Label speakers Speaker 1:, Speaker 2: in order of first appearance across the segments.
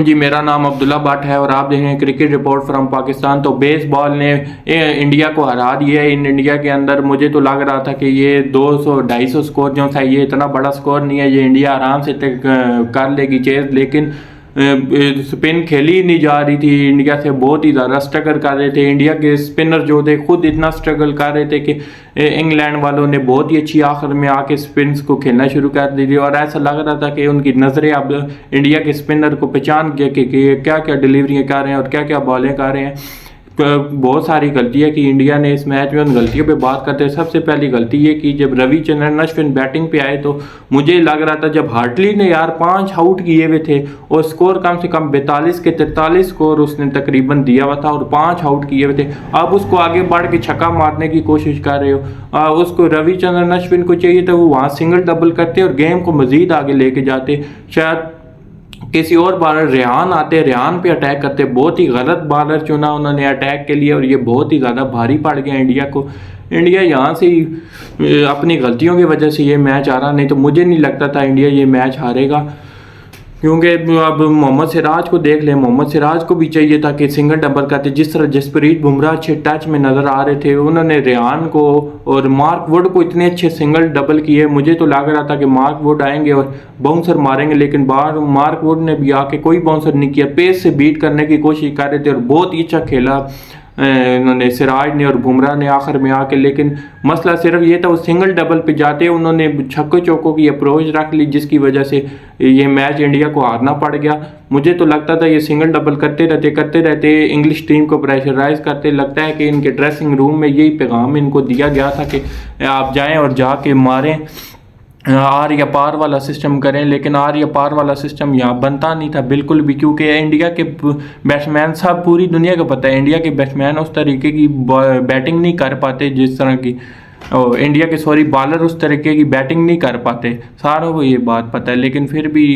Speaker 1: जी, मेरा नाम अब्दुल्ला भट्ट है और आप देख रहे हैं क्रिकेट रिपोर्ट फ्रॉम पाकिस्तान। तो बेसबॉल ने इंडिया को हरा दिया है। इन इंडिया के अंदर मुझे तो लग रहा था कि ये 200-250 स्कोर जो था, ये इतना बड़ा स्कोर नहीं है, ये इंडिया आराम से कर लेगी चेज। लेकिन स्पिन खेली ही नहीं जा रही थी। इंडिया से बहुत ही ज़्यादा स्ट्रगल कर रहे थे। इंडिया के स्पिनर जो थे खुद इतना स्ट्रगल कर रहे थे कि इंग्लैंड वालों ने बहुत ही अच्छी आखिर में आके स्पिन्स को खेलना शुरू कर दी थी और ऐसा लग रहा था कि उनकी नज़रें अब इंडिया के स्पिनर को पहचान गया कि क्या क्या डिलीवरियाँ कर रहे हैं और क्या क्या बॉलें कर रहे हैं। बहुत सारी गलतियां की इंडिया ने इस मैच में। उन गलतियों पे बात करते हैं। सबसे पहली गलती ये की जब रविचंद्रन अश्विन बैटिंग पे आए तो मुझे लग रहा था, जब हार्टली ने यार 5 आउट किए हुए थे और स्कोर कम से कम 42 के 43 स्कोर उसने तकरीबन दिया हुआ था और 5 आउट किए हुए थे, अब उसको आगे बढ़ के छक्का मारने की कोशिश कर रहे हो। उसको रविचंद्रन अश्विन को चाहिए था वो वहाँ सिंगल डबल करते और गेम को मजीद आगे लेके जाते। शायद किसी और बॉलर रेहान आते, रेहान पे अटैक करते। बहुत ही गलत बॉलर चुना उन्होंने अटैक के लिए और ये बहुत ही ज़्यादा भारी पड़ गया इंडिया को। इंडिया यहाँ से ही अपनी गलतियों की वजह से ये मैच हारा, नहीं तो मुझे नहीं लगता था इंडिया ये मैच हारेगा। क्योंकि अब मोहम्मद सिराज को देख लें, मोहम्मद सिराज को भी चाहिए था कि सिंगल डबल करते। जिस तरह जसप्रीत बुमराह अच्छे टच में नज़र आ रहे थे, उन्होंने रेहान को और मार्क वुड को इतने अच्छे सिंगल डबल किए। मुझे तो लग रहा था कि मार्क वुड आएंगे और बाउंसर मारेंगे, लेकिन बाहर मार्क वुड ने भी आके कोई बाउंसर नहीं किया। पेस से बीट करने की कोशिश कर रहे थे और बहुत ही अच्छा खेला उन्होंने सिराज ने और बुमराह ने आखिर में आके। लेकिन मसला सिर्फ ये था, वो सिंगल डबल पे जाते उन्होंने छक्कों चौकों की अप्रोच रख ली, जिसकी वजह से ये मैच इंडिया को हारना पड़ गया। मुझे तो लगता था ये सिंगल डबल करते रहते इंग्लिश टीम को प्रेशराइज करते। लगता है कि इनके ड्रेसिंग रूम में यही पैगाम इनको दिया गया था कि आप जाएं और जाके मारें, आर या पार वाला सिस्टम करें। लेकिन आर या पार वाला सिस्टम यहाँ बनता नहीं था बिल्कुल भी, क्योंकि इंडिया के बैट्समैन सब पूरी दुनिया को पता है इंडिया के बैट्समैन उस तरीके की बैटिंग नहीं कर पाते जिस तरह की इंडिया के बॉलर उस तरीके की बैटिंग नहीं कर पाते, सारों को ये बात पता है। लेकिन फिर भी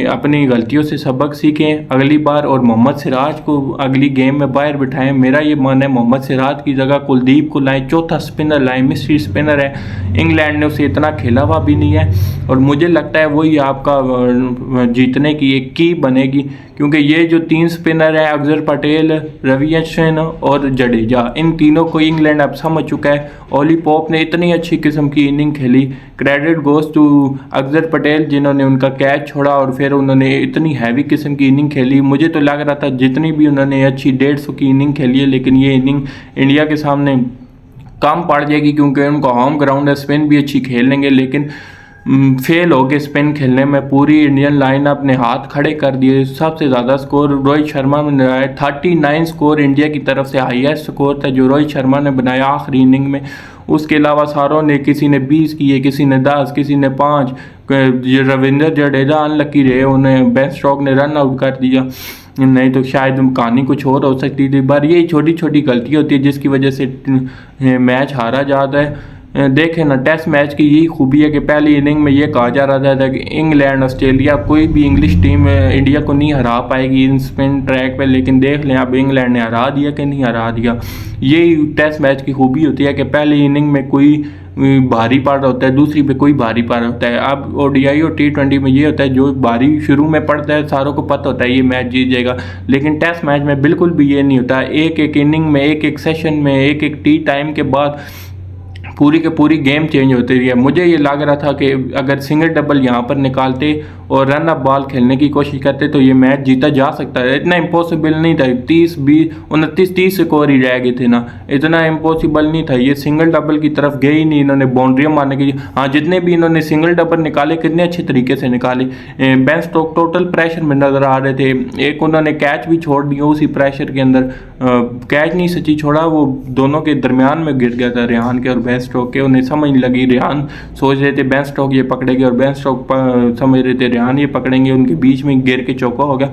Speaker 1: अपनी गलतियों से सबक सीखें अगली बार और मोहम्मद सिराज को अगली गेम में बाहर बिठाएं। मेरा ये मानना है मोहम्मद सिराज की जगह कुलदीप को लाएं, चौथा स्पिनर लाएं। मिस्ट्री स्पिनर है, इंग्लैंड ने उसे इतना खेला हुआ भी नहीं है और मुझे लगता है वही आपका जीतने की एक की बनेगी। क्योंकि ये जो 3 स्पिनर है, अक्षर पटेल, रविचंद्रन और जडेजा, इन तीनों को इंग्लैंड अब समझ चुका है। ओली पॉप ने इतनी अच्छी किस्म की इनिंग खेली, क्रेडिट गोज टू अक्षर पटेल जिन्होंने उनका कैच छोड़ा और फिर उन्होंने इतनी हैवी किस्म की इनिंग खेली। मुझे तो लग रहा था जितनी भी उन्होंने अच्छी 150 की इनिंग खेली है, लेकिन ये इनिंग इंडिया के सामने कम पड़ जाएगी क्योंकि उनका होम ग्राउंड है। स्पिन भी अच्छी खेल लेंगे लेकिन फेल हो गए स्पिन खेलने में। पूरी इंडियन लाइन अपने हाथ खड़े कर दिए। सबसे ज़्यादा स्कोर रोहित शर्मा ने बनाया, 39 स्कोर इंडिया की तरफ से हाईएस्ट स्कोर था जो रोहित शर्मा ने बनाया आखिरी इनिंग में। उसके अलावा सारों ने, किसी ने 20 किए, किसी ने 10, किसी ने 5। रविंद्र जडेजा अनलकी रहे, उन्हें बेन स्टोक्स ने रन आउट कर दिया, नहीं तो शायद कहानी कुछ और हो सकती थी। पर यही छोटी छोटी गलती होती है जिसकी वजह से मैच हारा जाता है। देखें ना, टेस्ट मैच की यही खूबी है कि पहली इनिंग में ये कहा जा रहा था कि इंग्लैंड, ऑस्ट्रेलिया, कोई भी इंग्लिश टीम इंडिया को नहीं हरा पाएगी इन स्पिन ट्रैक पे। लेकिन देख लें अब इंग्लैंड ने हरा दिया कि नहीं हरा दिया। यही टेस्ट मैच की खूबी होती है कि पहली इनिंग में कोई भारी पड़ होता है, दूसरी पे कोई भारी पड़ होता है। अब ओडीआई और T20 में ये होता है, जो भारी शुरू में पड़ता है सारों को पता होता है ये मैच जीत जाएगा। लेकिन टेस्ट मैच में बिल्कुल भी ये नहीं होता। एक एक इनिंग में, एक एक सेशन में, एक एक टी टाइम के बाद पूरी के पूरी गेम चेंज होती रही है। मुझे ये लग रहा था कि अगर सिंगल डबल यहाँ पर निकालते और रन अप बॉल खेलने की कोशिश करते तो ये मैच जीता जा सकता है। इतना इम्पॉसिबल नहीं था, 29-30 स्कोर ही रह गए थे ना, इतना इम्पॉसिबल नहीं था। ये सिंगल डबल की तरफ गए ही नहीं, इन्होंने बाउंड्रियाँ मारने की। हाँ, जितने भी इन्होंने सिंगल डबल निकाले कितने अच्छे तरीके से निकाले। बेन स्टोक्स टोटल प्रेशर में नज़र आ रहे थे। एक उन्होंने कैच भी छोड़ दिया उसी प्रेशर के अंदर, कैच नहीं सच्ची छोड़ा, वो दोनों के दरमियान में गिर गया था, रेहान के और बेन स्टोक्स के। उन्हें समझ लगी, रेहान सोच रहे थे बेन स्टोक्स ये पकड़ेंगे और बेन स्टोक्स समझ रहे थे रेहान ये पकड़ेंगे, उनके बीच में गिर के चौका हो गया।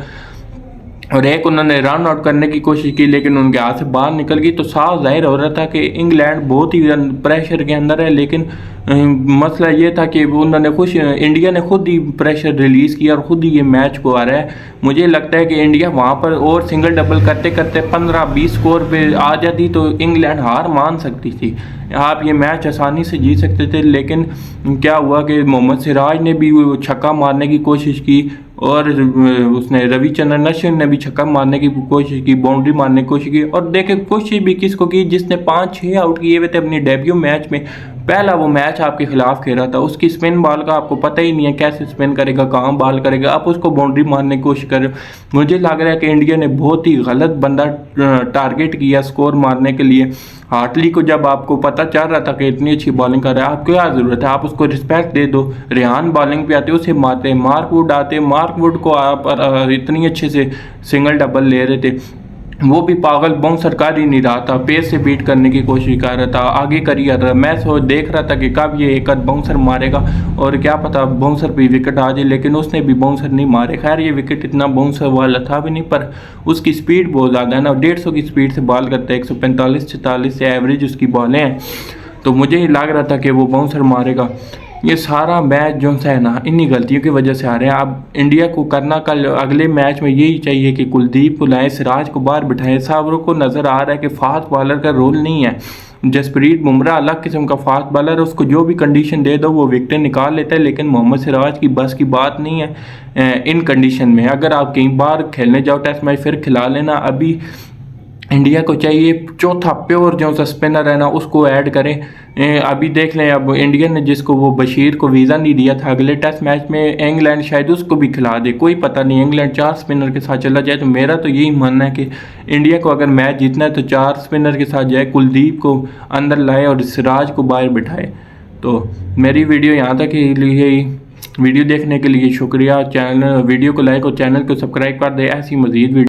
Speaker 1: और एक उन्होंने रन आउट करने की कोशिश की लेकिन उनके हाथ से बाहर निकल गई। तो साफ जाहिर हो रहा था कि इंग्लैंड बहुत ही प्रेशर के अंदर है। लेकिन मसला ये था कि उन्होंने इंडिया ने खुद ही प्रेशर रिलीज़ किया और खुद ही ये मैच को आ रहा है। मुझे लगता है कि इंडिया वहाँ पर और सिंगल डबल करते करते 15-20 स्कोर पे आ जाती तो इंग्लैंड हार मान सकती थी। आप ये मैच आसानी से जीत सकते थे। लेकिन क्या हुआ कि मोहम्मद सिराज ने भी छक्का मारने की कोशिश की, और उसने रविचंद्रन अश्विन ने भी छक्का मारने की कोशिश की, बाउंड्री मारने की कोशिश की। और देखे कोशिश भी किसको की, जिसने 5-6 आउट किए हुए थे अपनी डेब्यू मैच में। पहला वो मैच आपके खिलाफ खेला था, उसकी स्पिन बॉल का आपको पता ही नहीं है कैसे स्पिन करेगा, कहाँ बॉल करेगा, आप उसको बाउंड्री मारने की कोशिश कर रहे हो। मुझे लग रहा है कि इंडिया ने बहुत ही गलत बंदा टारगेट किया स्कोर मारने के लिए। हार्टली को जब आपको पता चल रहा था कि इतनी अच्छी बॉलिंग कर रहा है, आपको क्या ज़रूरत है, आप उसको रिस्पेक्ट दे दो। रेहान बॉलिंग पे आते उसे मारते, मार्कवुड आते, मार्कवुड को आप इतनी अच्छे से सिंगल डबल ले रहे थे, वो भी पागल बाउंसर कर ही नहीं रहा था, पेस से बीट करने की कोशिश कर रहा था, आगे करी रहा था। मैं देख रहा था कि कब ये एक आध बाउंसर मारेगा और क्या पता बाउंसर पे विकेट आ जाए, लेकिन उसने भी बाउंसर नहीं मारे। खैर ये विकेट इतना बाउंसर वाला था भी नहीं, पर उसकी स्पीड बहुत ज़्यादा है ना, 150 की स्पीड से बॉल करता है, 145-46 से एवरेज उसकी बॉलें हैं। तो मुझे ही लग रहा था कि वो बाउंसर मारेगा। ये सारा मैच जो है ना इन्हीं गलतियों की वजह से आ रहे हैं। अब इंडिया को करना कल अगले मैच में यही चाहिए कि कुलदीप को लाएं, सिराज को बाहर बिठाएं। सावरों को नज़र आ रहा है कि फास्ट बॉलर का रोल नहीं है। जसप्रीत बुमराह अलग किस्म का फास्ट बॉलर है, उसको जो भी कंडीशन दे दो वो विकेटें निकाल लेता है, लेकिन मोहम्मद सिराज की बस की बात नहीं है इन कंडीशन में। अगर आप कई बार खेलने जाओ टेस्ट मैच फिर खिला लेना। अभी इंडिया को चाहिए चौथा प्योर जो सा स्पिनर है ना उसको ऐड करें। अभी देख लें, अब इंडिया ने जिसको वो बशीर को वीज़ा नहीं दिया था, अगले टेस्ट मैच में इंग्लैंड शायद उसको भी खिला दे, कोई पता नहीं। इंग्लैंड 4 स्पिनर के साथ चला जाए तो मेरा तो यही मानना है कि इंडिया को अगर मैच जीतना है तो 4 स्पिनर के साथ जाए, कुलदीप को अंदर लाए और सिराज को बाहर बिठाए। तो मेरी वीडियो यहाँ तक के लिए ही। वीडियो देखने के लिए शुक्रिया। चैनल वीडियो को लाइक और चैनल को सब्सक्राइब कर दे। ऐसी मज़ीद वीडियो